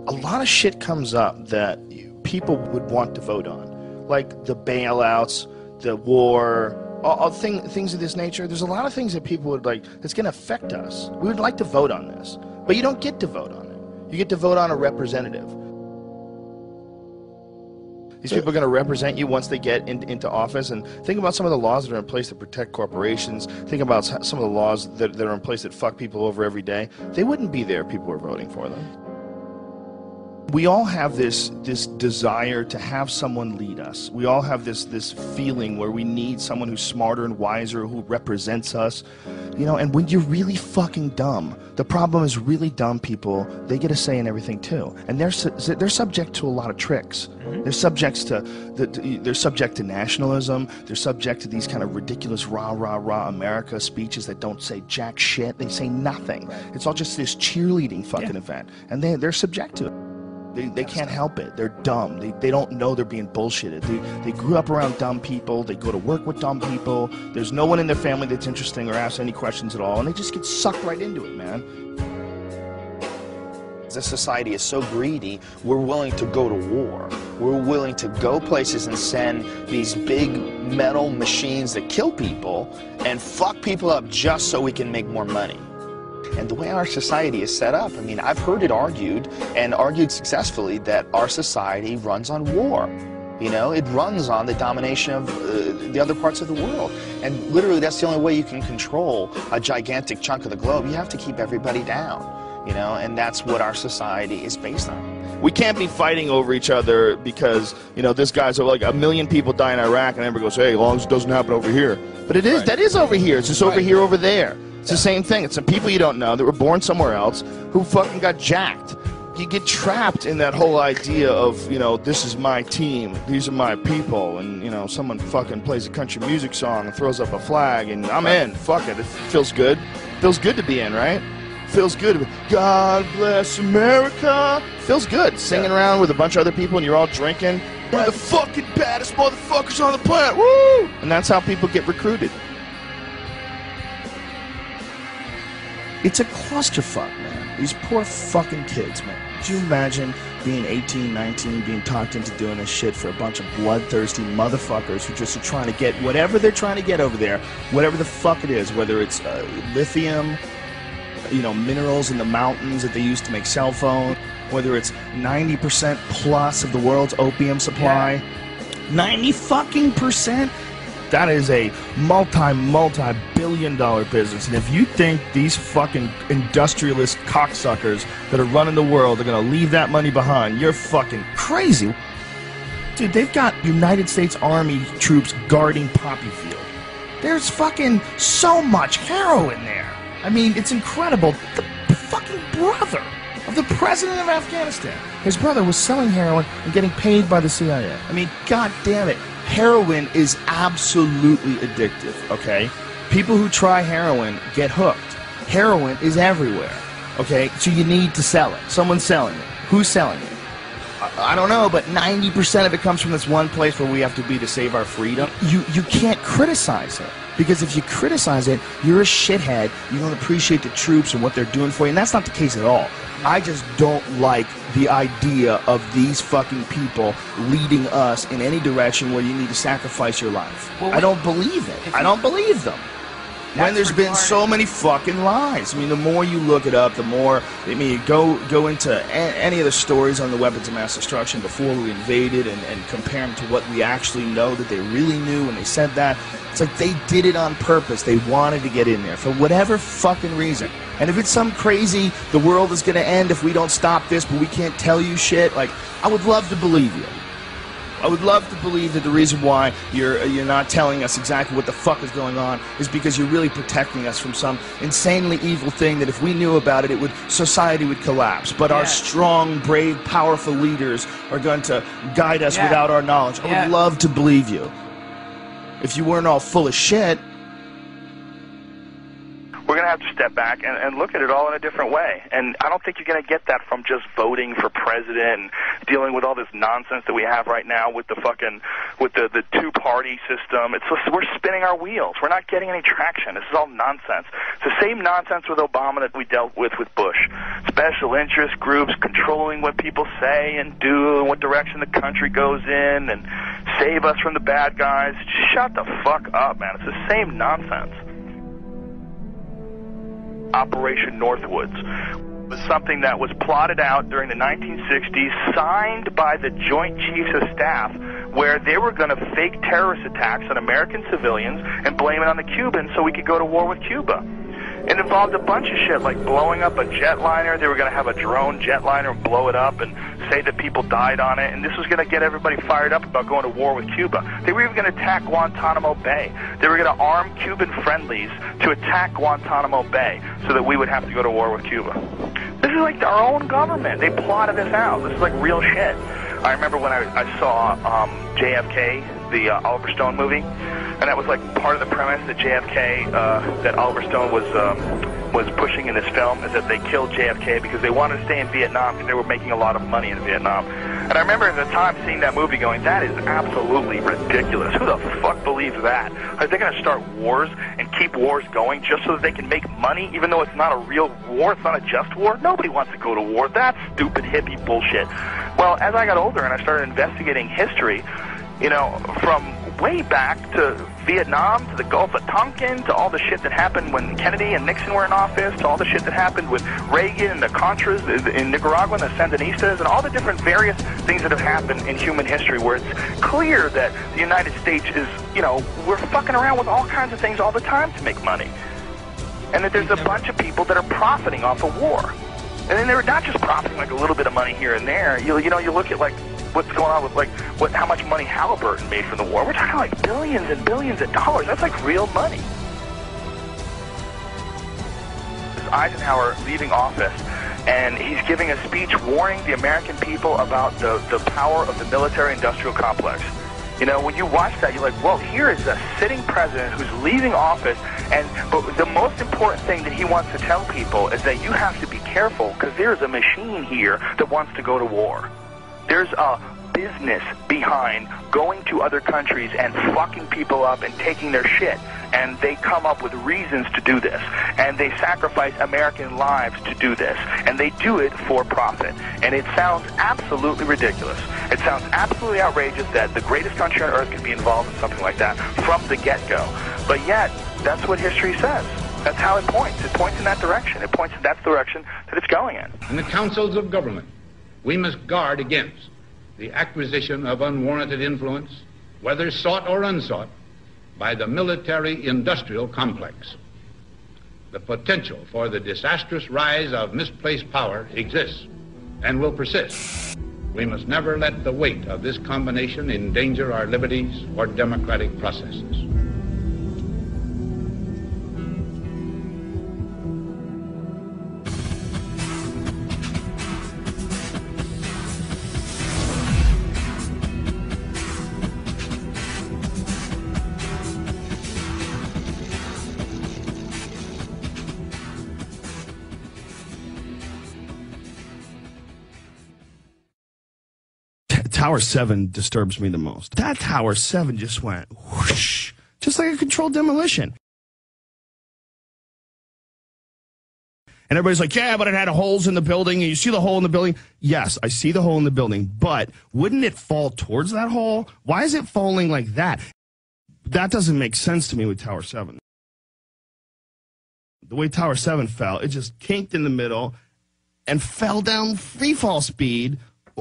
a lot of shit comes up that people would want to vote on, like the bailouts, the war, all things of this nature. There's a lot of things that people would like that's going to affect us. We would like to vote on this, but you don't get to vote on it. You get to vote on a representative. These people are going to represent you once they get into office. And think about some of the laws that are in place to protect corporations. Think about some of the laws that are in place that fuck people over every day. They wouldn't be there if people were voting for them. We all have this desire to have someone lead us. We all have this feeling where we need someone who's smarter and wiser, who represents us. You know, and when you're really fucking dumb, the problem is really dumb people, they get a say in everything too. And they're subject to a lot of tricks. They're subject to nationalism. They're subject to these kind of ridiculous rah, rah, rah America speeches that don't say jack shit. They say nothing. It's all just this cheerleading fucking event. And they're subject to it. They can't help it. They're dumb. They don't know they're being bullshitted. They grew up around dumb people. They go to work with dumb people. There's no one in their family that's interesting or asks any questions at all, and they just get sucked right into it, man. This society is so greedy, we're willing to go to war. We're willing to go places and send these big metal machines that kill people and fuck people up just so we can make more money. And the way our society is set up, I mean, I've heard it argued, and argued successfully, that our society runs on war. You know, it runs on the domination of the other parts of the world. And literally, that's the only way you can control a gigantic chunk of the globe. You have to keep everybody down, you know, and that's what our society is based on. We can't be fighting over each other because, you know, this guy's like 1 million people die in Iraq, and everybody goes, hey, as long as it doesn't happen over here. But it is, that is over here. It's just over here, over there. It's the same thing. It's some people you don't know that were born somewhere else who fucking got jacked. You get trapped in that whole idea of, you know, this is my team, these are my people, and, you know, someone fucking plays a country music song and throws up a flag, and I'm in. Fuck it. It feels good. Feels good to be in, right? Feels good to be, God bless America. Feels good. Singing around with a bunch of other people and you're all drinking. We're the fucking baddest motherfuckers on the planet. Woo! And that's how people get recruited. It's a clusterfuck, man. These poor fucking kids, man. Could you imagine being 18, 19, being talked into doing this shit for a bunch of bloodthirsty motherfuckers who just are trying to get whatever they're trying to get over there, whatever the fuck it is, whether it's lithium, you know, minerals in the mountains that they use to make cell phones, whether it's 90% plus of the world's opium supply, 90 fucking percent. That is a multi-billion-dollar business. And if you think these fucking industrialist cocksuckers that are running the world are going to leave that money behind, you're fucking crazy. Dude, they've got United States Army troops guarding Poppy Field. There's fucking so much heroin there. I mean, it's incredible. The fucking brother of the president of Afghanistan, his brother was selling heroin and getting paid by the CIA. I mean, god damn it. Heroin is absolutely addictive, okay? People who try heroin get hooked. Heroin is everywhere, okay? So you need to sell it. Someone's selling it. Who's selling it? I don't know, but 90% of it comes from this one place where we have to be to save our freedom. You can't criticize it. Because if you criticize it, you're a shithead, you don't appreciate the troops and what they're doing for you, and that's not the case at all. I just don't like the idea of these fucking people leading us in any direction where you need to sacrifice your life. Well, I don't believe it. I don't believe them. When there's been so many fucking lies. I mean, the more you look it up, the more, I mean, go into any of the stories on the weapons of mass destruction before we invaded and compare them to what we actually know that they really knew when they said that. It's like they did it on purpose. They wanted to get in there for whatever fucking reason. And if it's some crazy, the world is going to end if we don't stop this, but we can't tell you shit, like, I would love to believe you. I would love to believe that the reason why you're not telling us exactly what the fuck is going on is because you're really protecting us from some insanely evil thing that if we knew about it, society would collapse. But our strong, brave, powerful leaders are going to guide us without our knowledge. I would love to believe you. If you weren't all full of shit. We're going to have to step back and look at it all in a different way. And I don't think you're going to get that from just voting for president and dealing with all this nonsense that we have right now with the two-party system. It's just, we're spinning our wheels. We're not getting any traction. This is all nonsense. It's the same nonsense with Obama that we dealt with Bush. Special interest groups controlling what people say and do and what direction the country goes in and save us from the bad guys. Just shut the fuck up, man. It's the same nonsense. Operation Northwoods was something that was plotted out during the 1960s, signed by the Joint Chiefs of Staff, where they were going to fake terrorist attacks on American civilians and blame it on the Cubans so we could go to war with Cuba. It involved a bunch of shit, like blowing up a jetliner. They were going to have a drone jetliner and blow it up and say that people died on it, and this was going to get everybody fired up about going to war with Cuba. They were even going to attack Guantanamo Bay. They were going to arm Cuban friendlies to attack Guantanamo Bay so that we would have to go to war with Cuba. This is like our own government. They plotted this out. This is like real shit. I remember when I saw JFK, the Oliver Stone movie, and that was like part of the premise that JFK, that Oliver Stone was pushing in this film, is that they killed JFK because they wanted to stay in Vietnam because they were making a lot of money in Vietnam. And I remember at the time seeing that movie going, that is absolutely ridiculous. Who the fuck believes that? Are they going to start wars and keep wars going just so that they can make money, even though it's not a real war, it's not a just war? Nobody wants to go to war. That's stupid hippie bullshit. Well, as I got older and I started investigating history, you know, from way back to Vietnam, to the Gulf of Tonkin, to all the shit that happened when Kennedy and Nixon were in office, to all the shit that happened with Reagan and the Contras in Nicaragua and the Sandinistas, and all the different various things that have happened in human history where it's clear that the United States is, you know, we're fucking around with all kinds of things all the time to make money. And that there's a bunch of people that are profiting off of war. And then they're not just profiting like a little bit of money here and there. You know, you look at like what's going on with like how much money Halliburton made from the war. We're talking like billions and billions of dollars. That's like real money. Eisenhower leaving office, and he's giving a speech warning the American people about the power of the military-industrial complex. You know, when you watch that, you're like, well, here is a sitting president who's leaving office, but the most important thing that he wants to tell people is that you have to be careful because there's a machine here that wants to go to war. There's a business behind going to other countries and fucking people up and taking their shit. And they come up with reasons to do this. And they sacrifice American lives to do this. And they do it for profit. And it sounds absolutely ridiculous. It sounds absolutely outrageous that the greatest country on earth could be involved in something like that from the get-go. But yet, that's what history says. That's how it points. It points in that direction. It points in that direction that it's going in. In the councils of government, we must guard against the acquisition of unwarranted influence, whether sought or unsought, by the military-industrial complex. The potential for the disastrous rise of misplaced power exists and will persist. We must never let the weight of this combination endanger our liberties or democratic processes. Tower 7 disturbs me the most. That Tower 7 just went whoosh, just like a controlled demolition. And everybody's like, yeah, but it had holes in the building, and you see the hole in the building. Yes, I see the hole in the building, but wouldn't it fall towards that hole? Why is it falling like that? That doesn't make sense to me with Tower 7. The way Tower 7 fell, it just kinked in the middle and fell down free fall speed.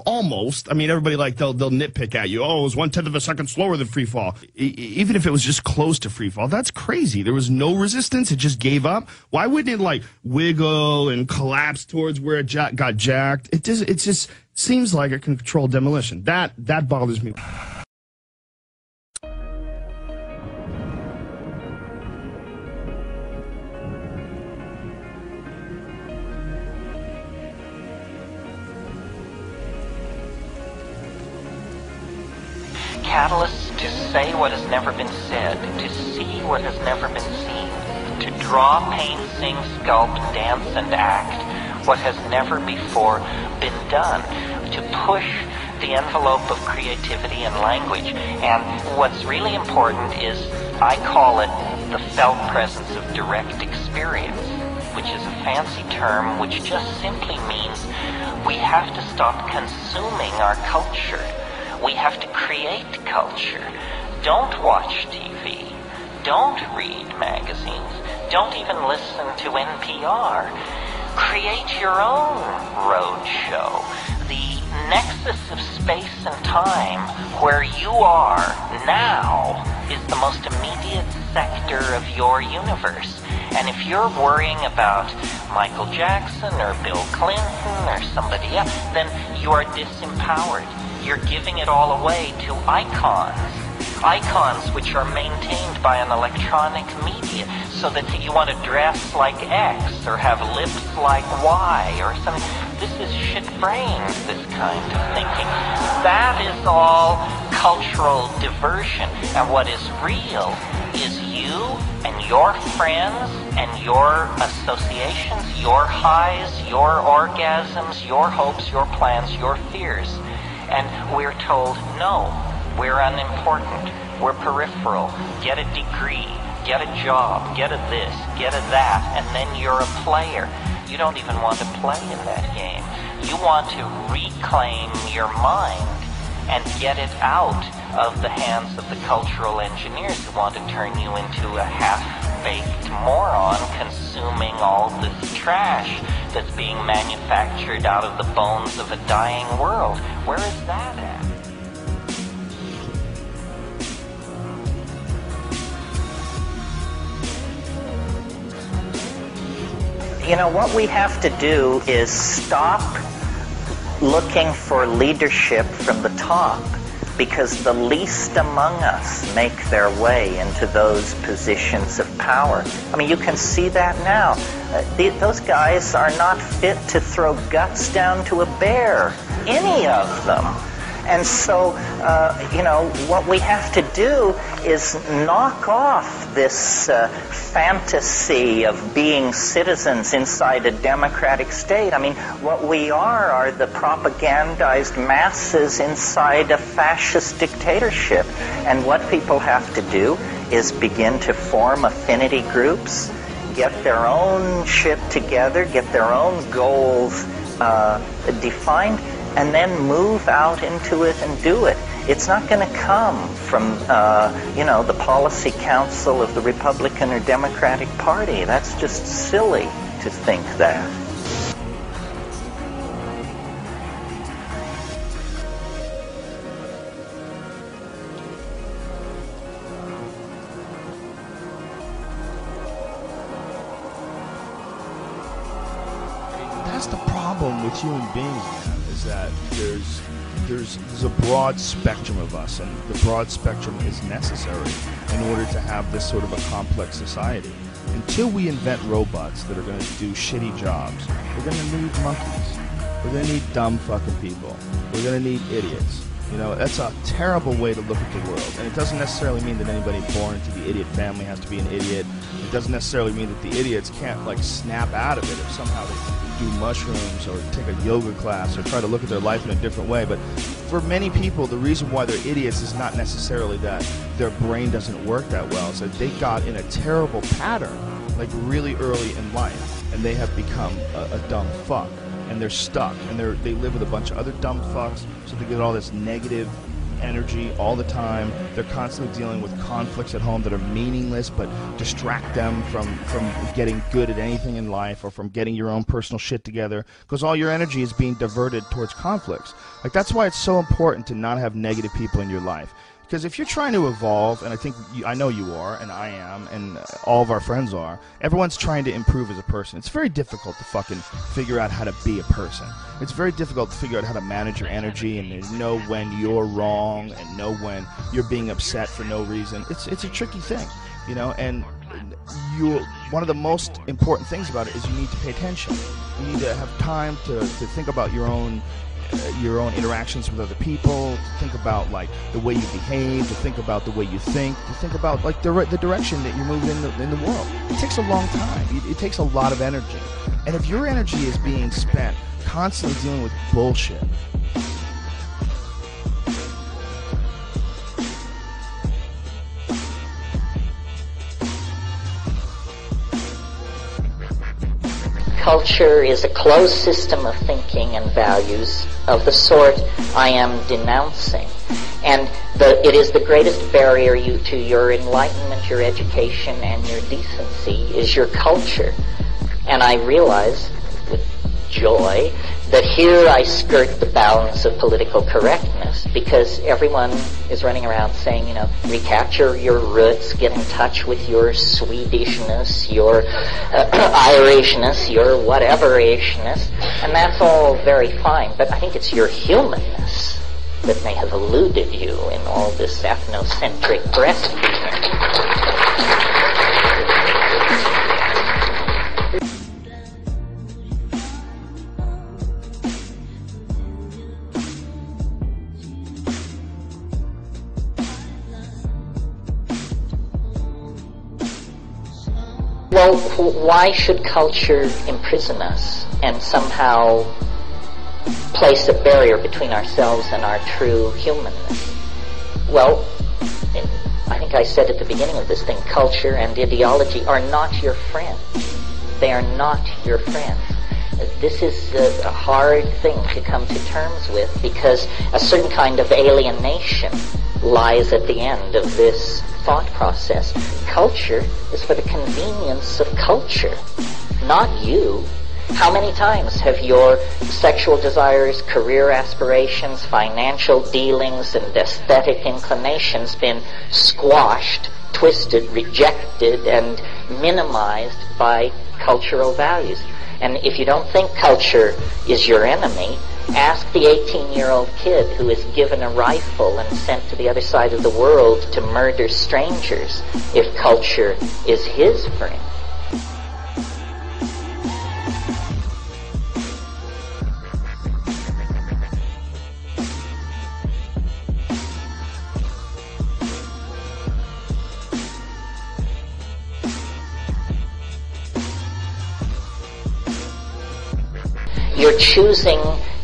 Almost. I mean, everybody, like, they'll nitpick at you. Oh, it was 1/10 of a second slower than free fall. Even if it was just close to free fall, that's crazy. There was no resistance. It just gave up. Why wouldn't it, like, wiggle and collapse towards where it got jacked? It just seems like a controlled demolition. That bothers me. Catalysts to say what has never been said, to see what has never been seen, to draw, paint, sing, sculpt, dance, and act what has never before been done, to push the envelope of creativity and language. And what's really important is, I call it the felt presence of direct experience, which is a fancy term which just simply means we have to stop consuming our culture. We have to create culture. Don't watch TV. Don't read magazines. Don't even listen to NPR. Create your own road show. The nexus of space and time where you are now is the most immediate sector of your universe. And if you're worrying about Michael Jackson or Bill Clinton or somebody else, then you are disempowered. You're giving it all away to icons. Icons which are maintained by an electronic media, so that you want to dress like X or have lips like Y or something. This is shit-brained, this kind of thinking. That is all cultural diversion. And what is real is you and your friends and your associations, your highs, your orgasms, your hopes, your plans, your fears. And we're told, no, we're unimportant, we're peripheral, get a degree, get a job, get a this, get a that, and then you're a player. You don't even want to play in that game. You want to reclaim your mind and get it out of the hands of the cultural engineers who want to turn you into a half-baked moron consuming all this trash that's being manufactured out of the bones of a dying world. Where is that at? You know, what we have to do is stop looking for leadership from the top, because the least among us make their way into those positions of power. I mean, you can see that now. Those guys are not fit to throw guts down to a bear, any of them. And so, you know, what we have to do is knock off this fantasy of being citizens inside a democratic state. I mean, what we are the propagandized masses inside a fascist dictatorship. And what people have to do is begin to form affinity groups, get their own shit together, get their own goals defined, and then move out into it and do it. It's not going to come from, you know, the policy council of the Republican or Democratic Party. That's just silly to think that. That's the problem with human beings, man, is that there's a broad spectrum of us, and the broad spectrum is necessary in order to have this sort of a complex society. Until we invent robots that are going to do shitty jobs, we're going to need monkeys. We're going to need dumb fucking people. We're going to need idiots. You know, that's a terrible way to look at the world. And it doesn't necessarily mean that anybody born into the idiot family has to be an idiot. It doesn't necessarily mean that the idiots can't, like, snap out of it if somehow they do mushrooms or take a yoga class or try to look at their life in a different way. But for many people, the reason why they're idiots is not necessarily that their brain doesn't work that well. It's that they got in a terrible pattern, like, really early in life, and they have become a dumb fuck. And they're stuck, and they live with a bunch of other dumb fucks, so they get all this negative energy all the time. They're constantly dealing with conflicts at home that are meaningless but distract them from getting good at anything in life or from getting your own personal shit together, because all your energy is being diverted towards conflicts. Like, that's why it's so important to not have negative people in your life. Because if you're trying to evolve, and I know you are, and I am, and all of our friends are, everyone's trying to improve as a person. It's very difficult to fucking figure out how to be a person. It's very difficult to figure out how to manage your energy and know when you're wrong and know when you're being upset for no reason. It's a tricky thing, you know, and one of the most important things about it is you need to pay attention. You need to have time to think about your own your own interactions with other people, to think about like the way you behave, to think about the way you think, to think about like the direction that you're moving in the world. It takes a long time. It takes a lot of energy. And if your energy is being spent constantly dealing with bullshit, culture is a closed system of thinking and values of the sort I am denouncing. And it is the greatest barrier to your enlightenment, your education, and your decency is your culture. And I realize with joy that here I skirt the bounds of political correctness, because everyone is running around saying, you know, recapture your roots, get in touch with your Swedishness, your Irishness, your whatever-ishness, and that's all very fine, but I think it's your humanness that may have eluded you in all this ethnocentric breastfeeding. Well, why should culture imprison us and somehow place a barrier between ourselves and our true humanness? Well, I think I said at the beginning of this thing, culture and ideology are not your friends. They are not your friends. This is a hard thing to come to terms with, because a certain kind of alienation lies at the end of this thought process. Culture is for the convenience of culture, not you. How many times have your sexual desires, career aspirations, financial dealings, and aesthetic inclinations been squashed, twisted, rejected, and minimized by cultural values? And if you don't think culture is your enemy, ask the 18-year-old kid who is given a rifle and sent to the other side of the world to murder strangers if culture is his friend. You're choosing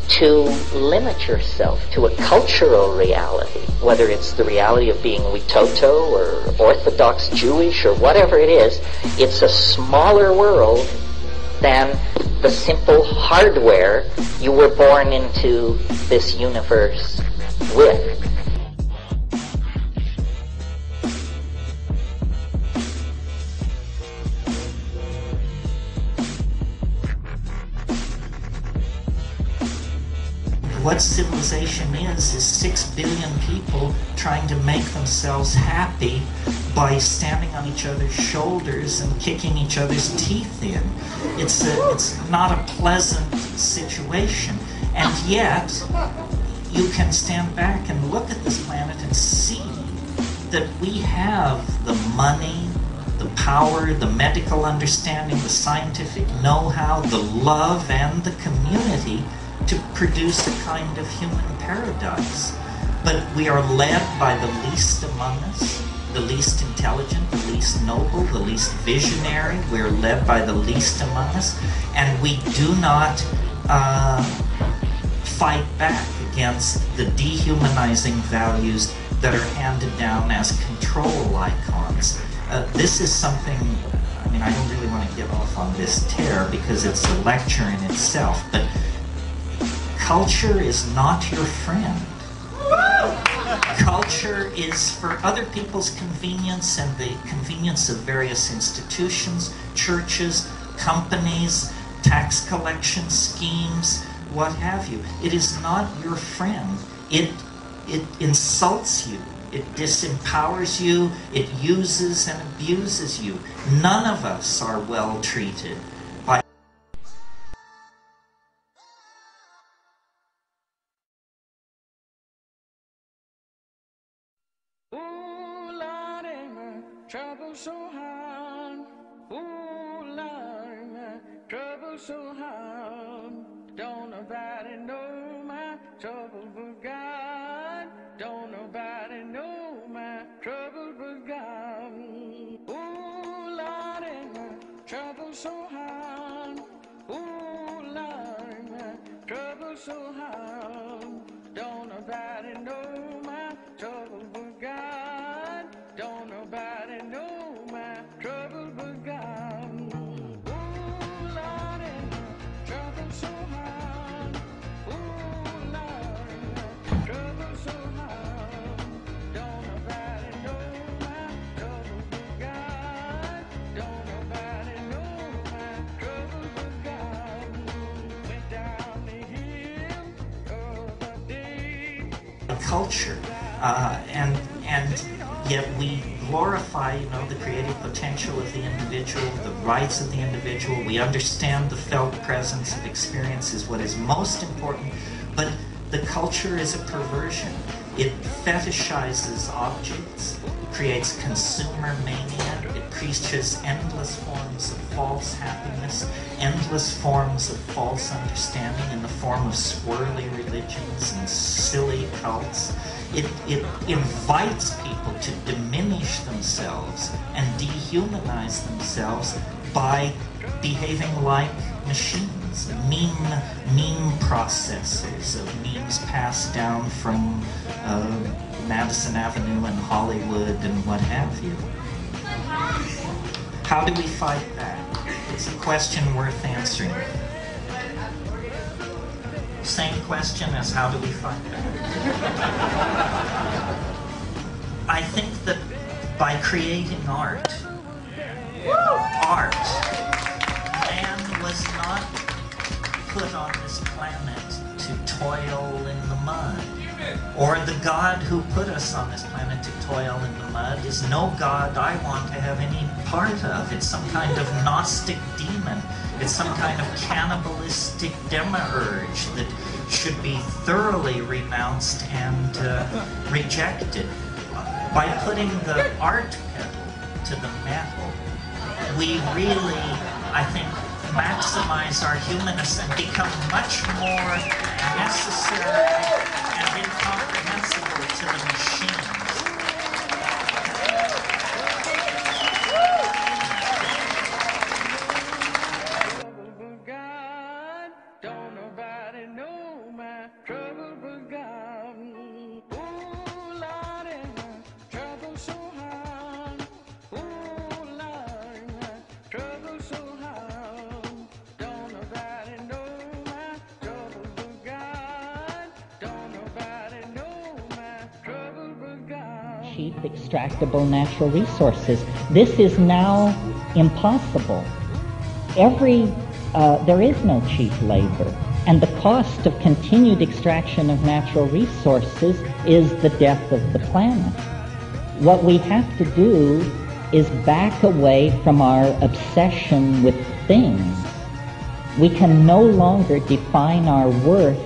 to limit yourself to a cultural reality, whether it's the reality of being Witoto or Orthodox Jewish or whatever it is. It's a smaller world than the simple hardware you were born into this universe with. What civilization is 6 billion people trying to make themselves happy by standing on each other's shoulders and kicking each other's teeth in. It's not a pleasant situation, and yet you can stand back and look at this planet and see that we have the money, the power, the medical understanding, the scientific know-how, the love, and the community to produce a kind of human paradise. But we are led by the least among us, the least intelligent, the least noble, the least visionary. We're led by the least among us, and we do not fight back against the dehumanizing values that are handed down as control icons. This is something, I mean, I don't really want to get off on this tear because it's a lecture in itself, but culture is not your friend. Culture is for other people's convenience and the convenience of various institutions, churches, companies, tax collection schemes, what have you. It is not your friend. It insults you. It disempowers you. It uses and abuses you. None of us are well treated by trouble so hard. Ooh, Lord, my trouble so hard. Don't nobody know my trouble but God. Don't nobody know my trouble but God. Ooh, Lord, and my trouble so hard. Ooh, Lord, my trouble so hard. Don't nobody know my trouble but God. Don't nobody know my trouble but God. Ooh, Lord, and my trouble so hard. Ooh, Lord, my trouble so hard. Don't nobody know my trouble but God. Don't nobody know my trouble but God. Went down the hill the other day. Culture, and yet we glorify, the creative potential of the individual, the rights of the individual. We understand the felt presence of experience is what is most important, but the culture is a perversion. It fetishizes objects, it creates consumer mania, it preaches endless forms of false happiness, endless forms of false understanding in the form of swirly religions and silly cults. It invites people to diminish themselves and dehumanize themselves by behaving like machines, meme processors of memes passed down from Madison Avenue and Hollywood and what have you. How do we fight back? It's a question worth answering. Same question as how do we fight back? I think that by creating art, man was not put on this planet to toil in the mud. Or the God who put us on this planet to toil in the mud is no God I want to have any part of. It's some kind of Gnostic demon. It's some kind of cannibalistic demiurge that should be thoroughly renounced and rejected. By putting the art pedal to the metal, we really, I think, maximize our humanness and become much more necessary and incomprehensible to the machines. Don't nobody know my trouble but God. Ooh, Lord, and my trouble so hard. Ooh, Lord, my trouble so hard. Don't nobody know my trouble but God. Don't nobody know my trouble but God. Cheap, extractable natural resources. This is now impossible. There is no cheap labor, and the cost of continued extraction of natural resources is the death of the planet. What we have to do is back away from our obsession with things. We can no longer define our worth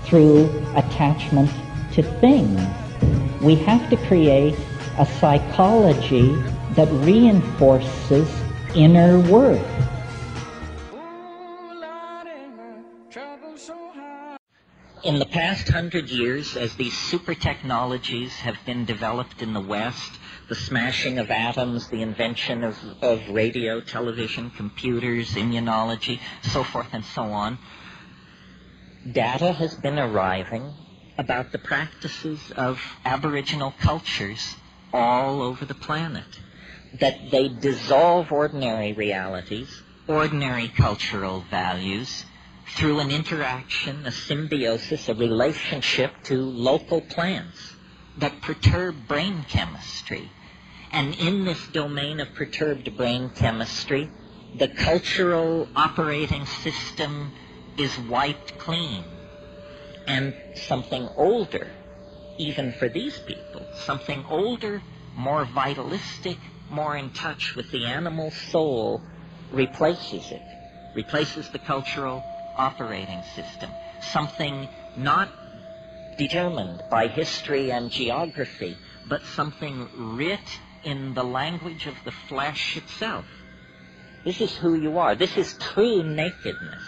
through attachment to things. We have to create a psychology that reinforces inner worth. In the past 100 years, as these super technologies have been developed in the West, the smashing of atoms, the invention of radio, television, computers, immunology, so forth and so on, data has been arriving about the practices of Aboriginal cultures all over the planet, that they dissolve ordinary realities, ordinary cultural values, through an interaction, a symbiosis, a relationship to local plants that perturb brain chemistry. And in this domain of perturbed brain chemistry, the cultural operating system is wiped clean. And something older, even for these people, something older, more vitalistic, more in touch with the animal soul, replaces it, replaces the cultural operating system, something not determined by history and geography, but something writ in the language of the flesh itself. This is who you are. This is true nakedness.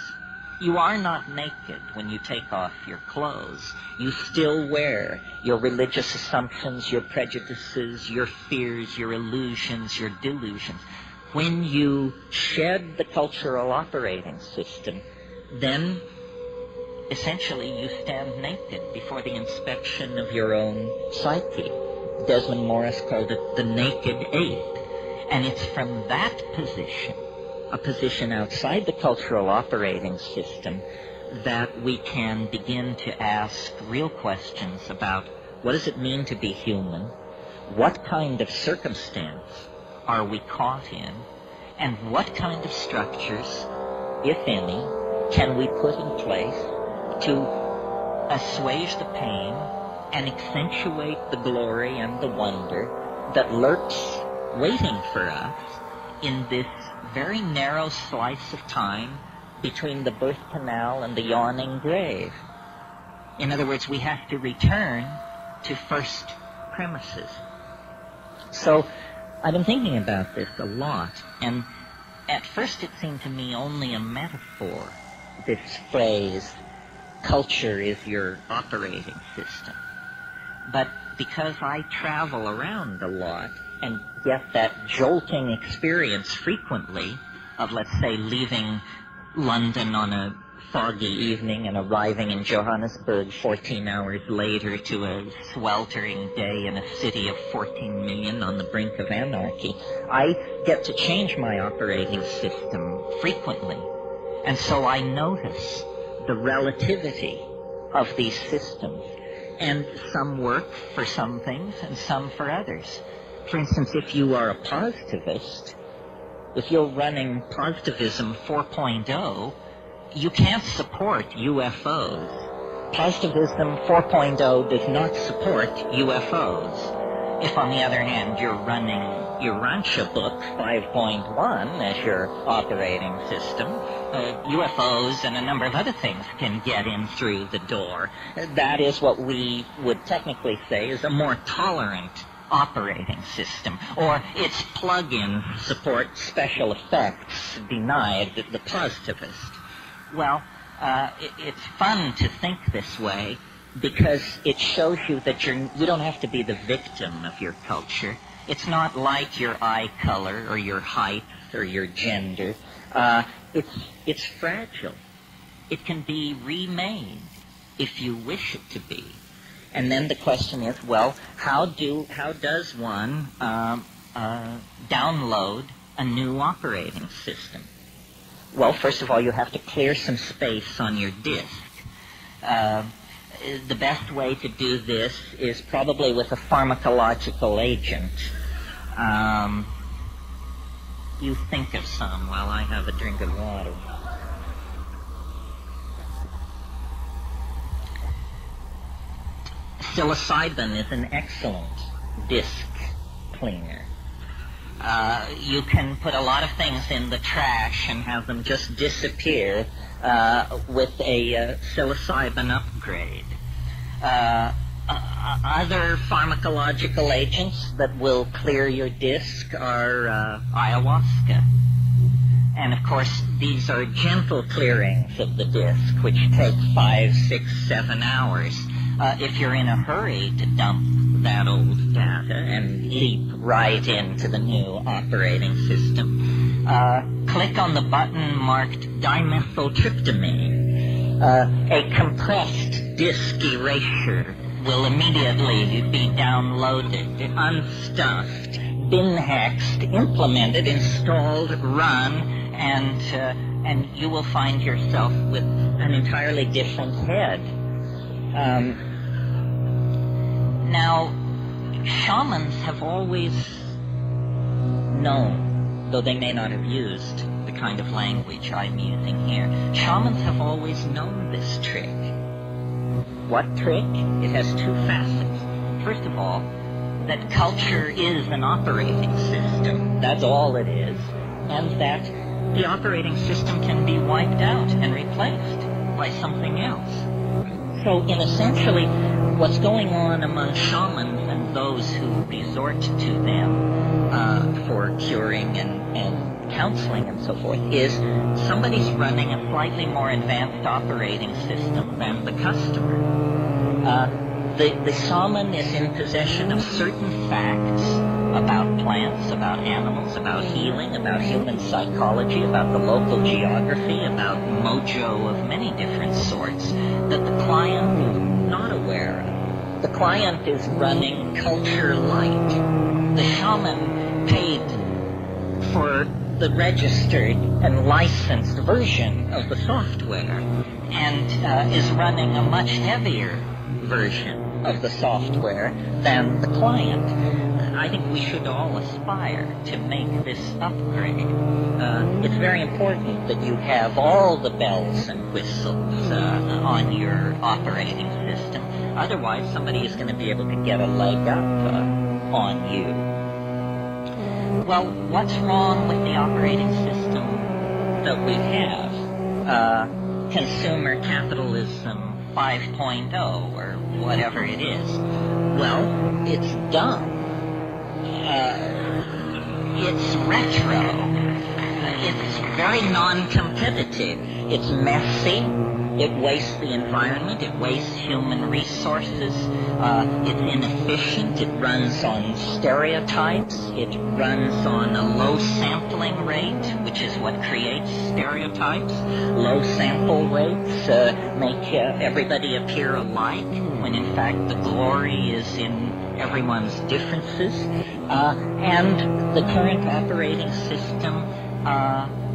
You are not naked when you take off your clothes. You still wear your religious assumptions, your prejudices, your fears, your illusions, your delusions. When you shed the cultural operating system, then essentially you stand naked before the inspection of your own psyche. Desmond Morris called it the naked ape. And it's from that position, a position outside the cultural operating system, that we can begin to ask real questions about what does it mean to be human, what kind of circumstance are we caught in, and what kind of structures, if any, can we put in place to assuage the pain and accentuate the glory and the wonder that lurks waiting for us in this very narrow slice of time between the birth canal and the yawning grave. In other words, we have to return to first premises. So I've been thinking about this a lot, and at first it seemed to me only a metaphor, this phrase, culture is your operating system. But because I travel around a lot and get that jolting experience frequently of, let's say, leaving London on a foggy evening and arriving in Johannesburg 14 hours later to a sweltering day in a city of 14 million on the brink of anarchy, I get to change my operating system frequently. And so I notice the relativity of these systems. And some work for some things and some for others. For instance, if you are a positivist, if you're running Positivism 4.0, you can't support UFOs. Positivism 4.0 does not support UFOs. If, on the other hand, you're running Urantia Book 5.1 as your operating system, UFOs and a number of other things can get in through the door. That is what we would technically say is a more tolerant operating system, or its plug-in support special effects denied the positivist. Well, it's fun to think this way because it shows you that you don't have to be the victim of your culture. It's not like your eye color or your height or your gender. It's fragile. It can be remade if you wish it to be. And then the question is, well, how does one download a new operating system? Well, first of all, you have to clear some space on your disk. The best way to do this is probably with a pharmacological agent. You think of some while I have a drink of water. Psilocybin is an excellent disk cleaner. You can put a lot of things in the trash and have them just disappear with a psilocybin upgrade. Other pharmacological agents that will clear your disk are ayahuasca. And of course, these are gentle clearings of the disk, which take 5, 6, 7 hours. If you're in a hurry to dump that old data and leap right into the new operating system, click on the button marked dimethyltryptamine. A compressed disk erasure will immediately be downloaded, unstuffed, bin-hexed, implemented, installed, run, and you will find yourself with an entirely different head. Now, shamans have always known, though they may not have used the kind of language I'm using here, shamans have always known this trick. What trick? It has two facets. First of all, that culture is an operating system. That's all it is. And that the operating system can be wiped out and replaced by something else. So, in essentially, what's going on among shamans and those who resort to them for curing and counseling and so forth, is somebody's running a slightly more advanced operating system than the customer. The shaman is in possession of certain facts about plants, about animals, about healing, about human psychology, about the local geography, about mojo of many different sorts that the client is not aware of. The client is running culture light. The shaman paid for the registered and licensed version of the software and is running a much heavier version of the software than the client. I think we should all aspire to make this upgrade. It's very important that you have all the bells and whistles on your operating system. Otherwise, somebody is going to be able to get a leg up on you. Well, what's wrong with the operating system that we have? Consumer capitalism 5.0 or whatever it is. Well, it's dumb. It's retro. It's very non-competitive. It's messy. It wastes the environment. It wastes human resources. It's inefficient. It runs on stereotypes. It runs on a low sampling rate, which is what creates stereotypes. Low sample rates make everybody appear alike, when in fact the glory is in everyone's differences. And the current operating system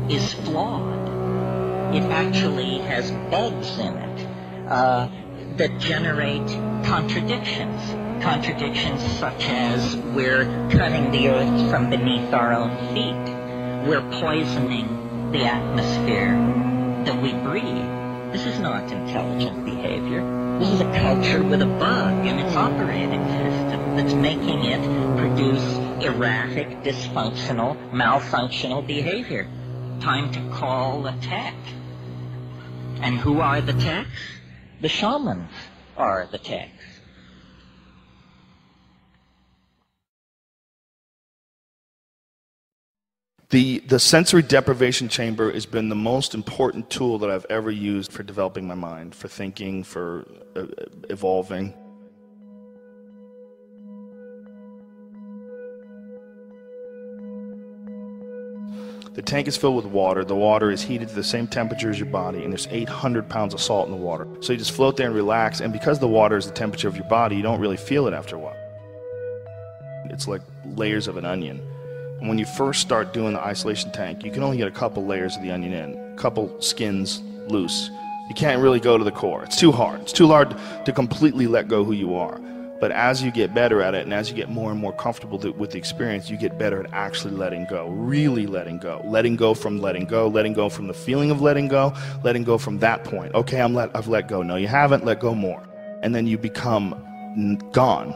is flawed. It actually has bugs in it that generate contradictions. Contradictions such as we're cutting the earth from beneath our own feet. We're poisoning the atmosphere that we breathe. This is not intelligent behavior. This is a culture with a bug in its operating system that's making it produce erratic, dysfunctional, malfunctional behavior. Time to call a tech. And who are the techs? The shamans are the techs. The sensory deprivation chamber has been the most important tool that I've ever used for developing my mind, for thinking, for evolving. The tank is filled with water. The water is heated to the same temperature as your body, and there's 800 pounds of salt in the water. So you just float there and relax, and because the water is the temperature of your body, you don't really feel it after a while. It's like layers of an onion. And when you first start doing the isolation tank, you can only get a couple layers of the onion in, a couple skins loose. You can't really go to the core. It's too hard. It's too hard to completely let go who you are. But as you get better at it, and as you get more and more comfortable with the experience, you get better at actually letting go, really letting go. Letting go from the feeling of letting go from that point. Okay, I've let go. No, you haven't. Let go more. And then you become gone.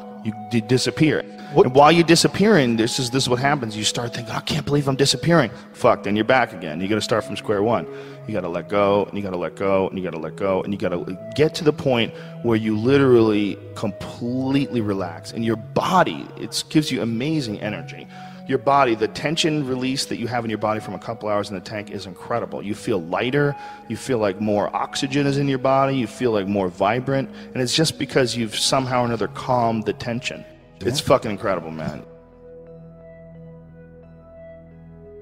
You disappear. And while you're disappearing, this is what happens. You start thinking, I can't believe I'm disappearing. Fuck, then you're back again. You got to start from square one. You got to let go, and you got to let go, and you got to let go, and you got to get to the point where you literally completely relax. And your body, it gives you amazing energy. Your body, the tension release that you have in your body from a couple hours in the tank is incredible. You feel lighter. You feel like more oxygen is in your body. You feel like more vibrant. And it's just because you've somehow or another calmed the tension. It's fucking incredible, man.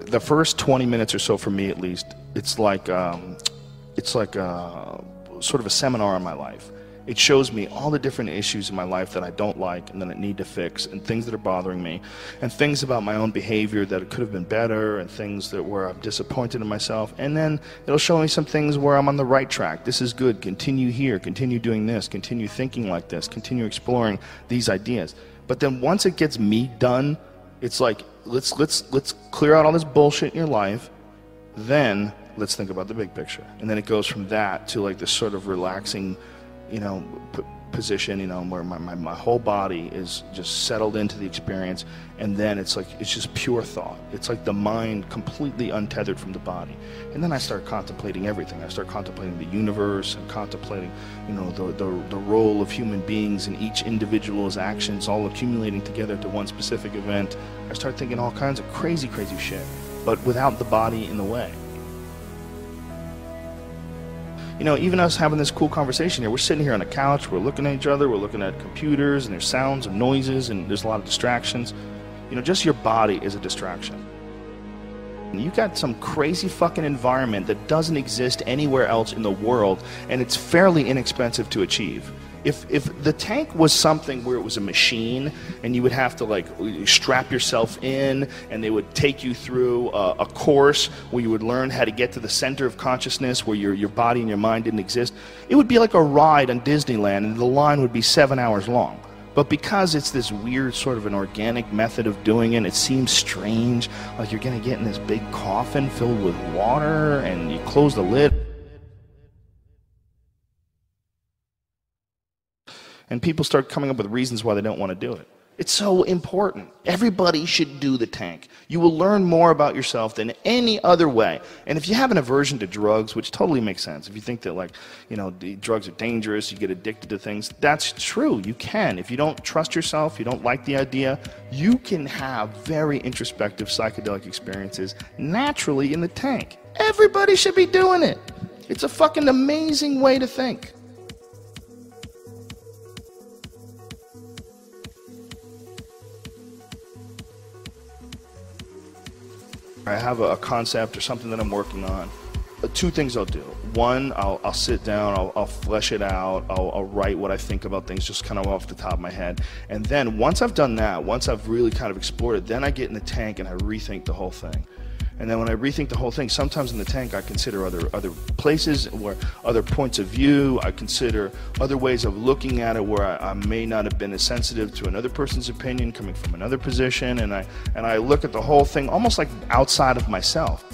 The first 20 minutes or so, for me at least, it's like sort of a seminar on my life. It shows me all the different issues in my life that I don't like and that I need to fix, and things that are bothering me, and things about my own behavior that could have been better, and things where I'm disappointed in myself. And then it'll show me some things where I'm on the right track. This is good. Continue here. Continue doing this. Continue thinking like this. Continue exploring these ideas. But then once it gets me done, it's like, let's clear out all this bullshit in your life. Then let's think about the big picture. And then it goes from that to like this sort of relaxing, position, where my whole body is just settled into the experience, and then it's just pure thought. It's like the mind completely untethered from the body. And then I start contemplating everything. I start contemplating the universe and contemplating, the role of human beings in each individual's actions, all accumulating together to one specific event. I start thinking all kinds of crazy shit. but without the body in the way. You know, even us having this cool conversation here, we're sitting here on a couch, we're looking at each other, we're looking at computers, and there's sounds and noises, and there's a lot of distractions. You know, just your body is a distraction. You got some crazy fucking environment that doesn't exist anywhere else in the world, and it's fairly inexpensive to achieve. If the tank was something where it was a machine and you would have to like strap yourself in and they would take you through a course where you would learn how to get to the center of consciousness where your body and your mind didn't exist, it would be like a ride on Disneyland and the line would be 7 hours long. But because it's this weird sort of an organic method of doing it, it seems strange, like you're going to get in this big coffin filled with water and you close the lid. And people start coming up with reasons why they don't want to do it. It's so important. Everybody should do the tank. You will learn more about yourself than any other way. And if you have an aversion to drugs, which totally makes sense, if you think that, like, you know, the drugs are dangerous, you get addicted to things, that's true. You can. If you don't trust yourself, you don't like the idea, you can have very introspective psychedelic experiences naturally in the tank. Everybody should be doing it. It's a fucking amazing way to think. I have a concept or something that I'm working on. Two things I'll do. One, I'll sit down, I'll flesh it out, I'll write what I think about things just kind of off the top of my head. And then once I've done that, once I've really kind of explored it, then I get in the tank and I rethink the whole thing. And then when I rethink the whole thing, sometimes in the tank I consider other places, where other points of view, I consider other ways of looking at it where I may not have been as sensitive to another person's opinion coming from another position, and I look at the whole thing almost like outside of myself.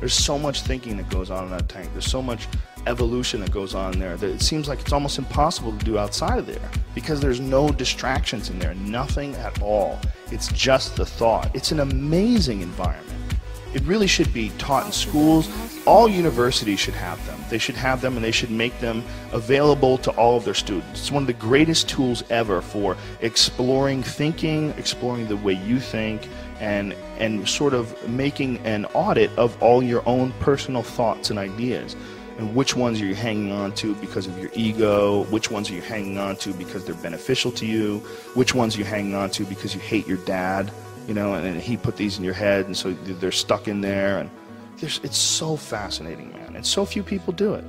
There's so much thinking that goes on in that tank. There's so much evolution that goes on there that it seems like it's almost impossible to do outside of there because there's no distractions in there, nothing at all. It's just the thought. It's an amazing environment. It really should be taught in schools. All universities should have them. They should have them and they should make them available to all of their students. It's one of the greatest tools ever for exploring thinking, exploring the way you think, and sort of making an audit of all your own personal thoughts and ideas. And which ones are you hanging on to because of your ego? Which ones are you hanging on to because they're beneficial to you? Which ones are you hanging on to because you hate your dad? You know, and he put these in your head, and so they're stuck in there. And it's so fascinating, man. And so few people do it.